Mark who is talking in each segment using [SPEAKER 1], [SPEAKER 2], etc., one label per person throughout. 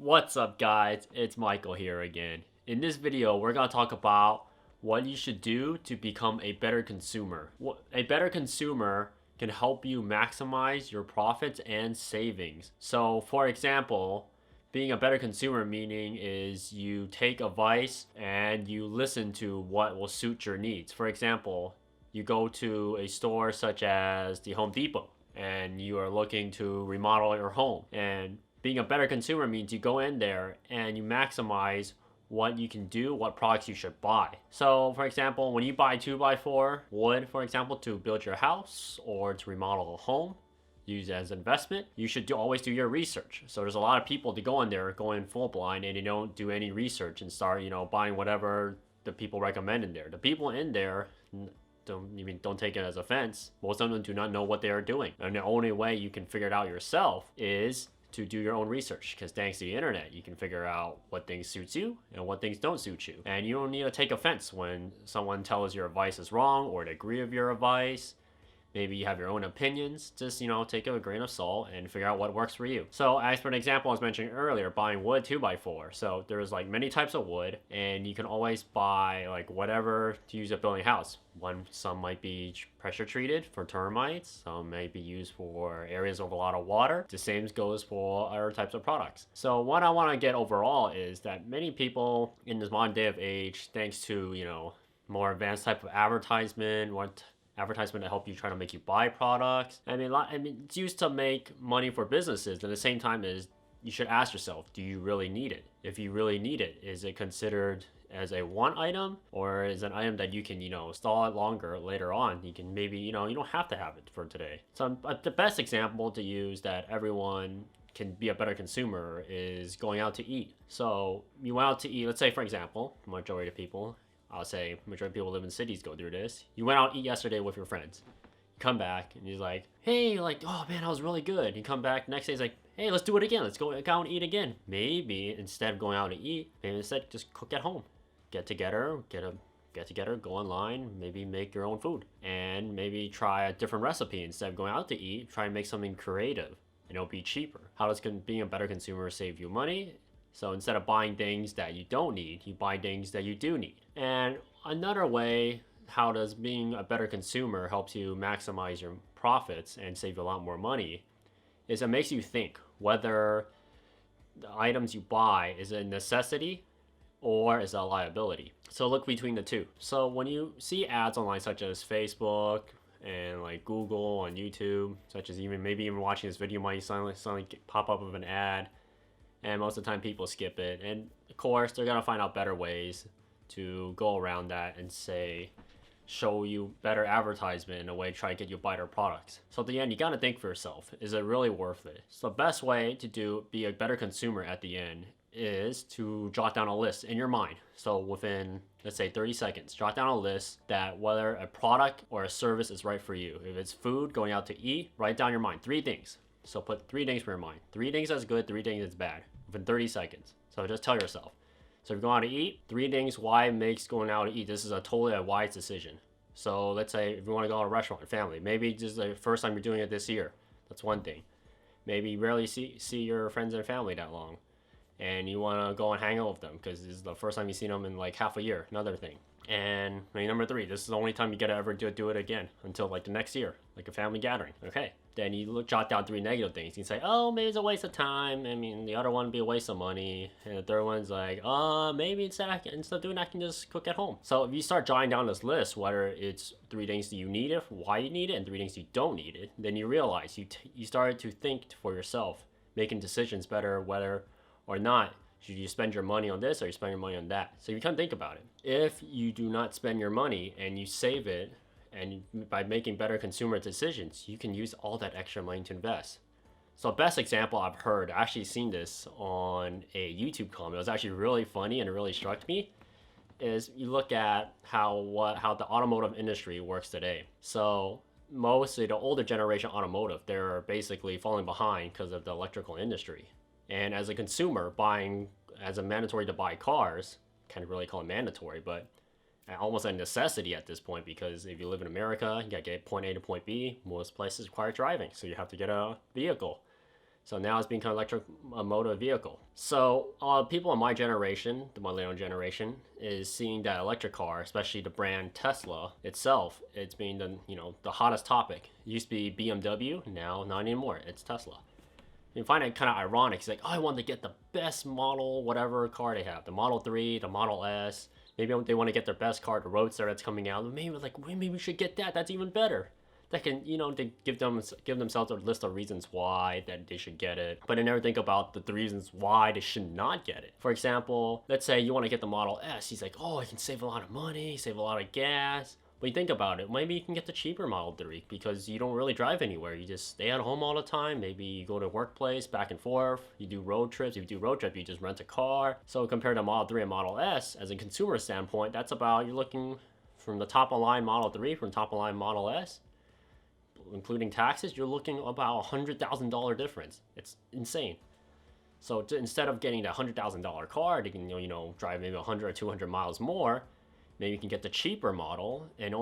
[SPEAKER 1] What's up guys, it's Michael here again. In this video, we're going to talk about what you should do to become a better consumer. A better consumer can help you maximize your profits and savings. So for example, being a better consumer meaning is you take advice and you listen to what will suit your needs. For example, you go to a store such as the Home Depot and you are looking to remodel your home, and being a better consumer means you go in there and you maximize what you can do, what products you should buy. So for example, when you buy 2x4 wood, for example, to build your house or to remodel a home, use it as an investment, you should always do your research. So there's a lot of people to go in there, go in full blind, and they don't do any research and start, buying whatever the people recommend in there. The people in there, don't take it as offense, most of them do not know what they are doing. And the only way you can figure it out yourself is to do your own research, because thanks to the internet you can figure out what things suits you and what things don't suit you, and you don't need to take offense when someone tells your advice is wrong or to agree with your advice. Maybe you have your own opinions. Just, take it with a grain of salt and figure out what works for you. So as for an example I was mentioning earlier, buying wood 2x4. So there's like many types of wood, and you can always buy like whatever to use at building a house. Some might be pressure treated for termites. Some may be used for areas with a lot of water. The same goes for other types of products. So what I want to get overall is that many people in this modern day of age, thanks to, more advanced type of advertisement, advertisement to help you try to make you buy products. I mean, it's used to make money for businesses. At the same time, is you should ask yourself, do you really need it? If you really need it, is it considered as a one item, or is an item that you can, stall it longer later on? You can maybe, you don't have to have it for today. So the best example to use that everyone can be a better consumer is going out to eat. So you went out to eat, let's say for example, majority of people, I'll say majority of people live in cities go through this. You went out to eat yesterday with your friends. You come back and he's like, hey, oh man, that was really good. You come back next day, he's like, hey, let's do it again. Let's go out and eat again. Maybe instead of going out to eat, maybe instead just cook at home. Get together, go online, maybe make your own food. And maybe try a different recipe. Instead of going out to eat, try and make something creative, and it'll be cheaper. How does being a better consumer save you money? So instead of buying things that you don't need, you buy things that you do need. And another way, how does being a better consumer helps you maximize your profits and save you a lot more money, is it makes you think whether the items you buy is a necessity or is a liability. So look between the two. So when you see ads online such as Facebook and like Google and YouTube, such as maybe even watching this video might suddenly pop up with an ad, and most of the time people skip it, and of course they're gonna find out better ways to go around that and show you better advertisement in a way to try to get you buy their products. So at the end, you gotta think for yourself, is it really worth it? So the best way to be a better consumer at the end is to jot down a list in your mind. So within, let's say 30 seconds, jot down a list that whether a product or a service is right for you. If it's food, going out to eat, write down your mind 3 things. So put 3 things for your mind. 3 things that's good, 3 things that's bad within 30 seconds. So just tell yourself. So if you're going out to eat, 3 things why makes going out to eat. This is a totally a wise decision. So let's say if you want to go to a restaurant with family, maybe just the first time you're doing it this year. That's one thing. Maybe you rarely see your friends and family that long, and you want to go and hang out with them because this is the first time you've seen them in like half a year. Another thing. And number 3, this is the only time you get to ever do it again until like the next year, like a family gathering. Okay. Then you jot down 3 negative things. You can say, oh, maybe it's a waste of time. I mean, the other one would be a waste of money. And the third one's like, maybe instead of doing that, I can just cook at home. So if you start jotting down this list, whether it's 3 things that you need it, why you need it, and 3 things you don't need it, then you realize you started to think for yourself, making decisions better whether or not should you spend your money on this or you spend your money on that. So you can think about it. If you do not spend your money and you save it, and by making better consumer decisions, you can use all that extra money to invest. So best example I've heard, I actually seen this on a YouTube comment. It was actually really funny and it really struck me, is you look at how the automotive industry works today. So mostly the older generation automotive, they're basically falling behind because of the electrical industry. And as a consumer, buying as a mandatory to buy cars, can't really call it mandatory, but almost a necessity at this point, because if you live in America, you gotta get point A to point B. Most places require driving, so you have to get a vehicle. So now it's become an electric motor vehicle. So people in my generation, the millennial generation, is seeing that electric car, especially the brand Tesla itself, it's being the hottest topic. It used to be BMW, now not anymore. It's Tesla. You find it kind of ironic. It's like, oh, I want to get the best model, whatever car they have, the Model 3, the Model S. Maybe they want to get their best car, the Roadster that's coming out. Maybe we should get that. That's even better. That can, they give themselves a list of reasons why that they should get it, but they never think about the reasons why they should not get it. For example, let's say you want to get the Model S. He's like, oh, I can save a lot of money, save a lot of gas. But you think about it, maybe you can get the cheaper Model 3 because you don't really drive anywhere. You just stay at home all the time. Maybe you go to workplace, back and forth. You do road trips. If you do road trip, you just rent a car. So compared to Model 3 and Model S, as a consumer standpoint, that's about, you're looking from the top of line Model 3 from top of line Model S, including taxes, you're looking about $100,000 difference. It's insane. So instead of getting the $100,000 car, they can drive maybe 100 or 200 miles more. Maybe you can get the cheaper model and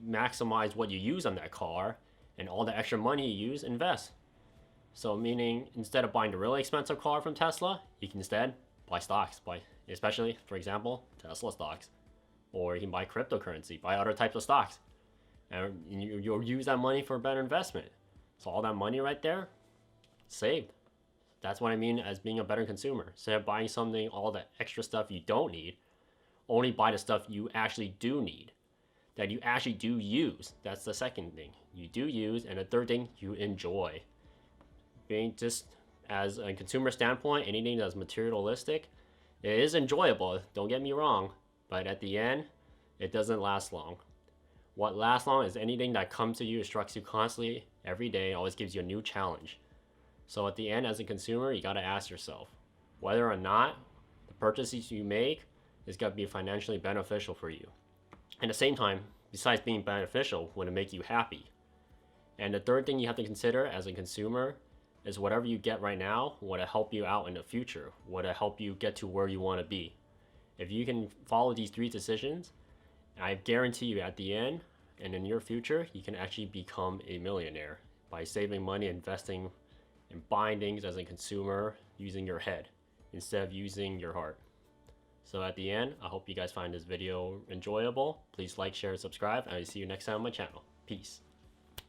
[SPEAKER 1] maximize what you use on that car, and all the extra money you use, invest. So meaning, instead of buying the really expensive car from Tesla, you can instead buy stocks, especially, for example, Tesla stocks. Or you can buy cryptocurrency, buy other types of stocks. And you'll use that money for a better investment. So all that money right there, saved. That's what I mean as being a better consumer. Instead of buying something, all the extra stuff you don't need, only buy the stuff you actually do need, that you actually do use. That's the second thing. You do use, and the third thing, you enjoy. Being just as a consumer standpoint, anything that's materialistic, it is enjoyable, don't get me wrong, but at the end, it doesn't last long. What lasts long is anything that comes to you, instructs you constantly, every day, always gives you a new challenge. So at the end, as a consumer, you gotta ask yourself, whether or not the purchases you make is going to be financially beneficial for you. At the same time, besides being beneficial, would it make you happy? And the third thing you have to consider as a consumer is whatever you get right now, would it help you out in the future? Would it help you get to where you want to be? If you can follow these three decisions, I guarantee you at the end and in your future, you can actually become a millionaire by saving money, investing, and buying things as a consumer using your head instead of using your heart. So at the end, I hope you guys find this video enjoyable. Please like, share, and subscribe, and I'll see you next time on my channel. Peace.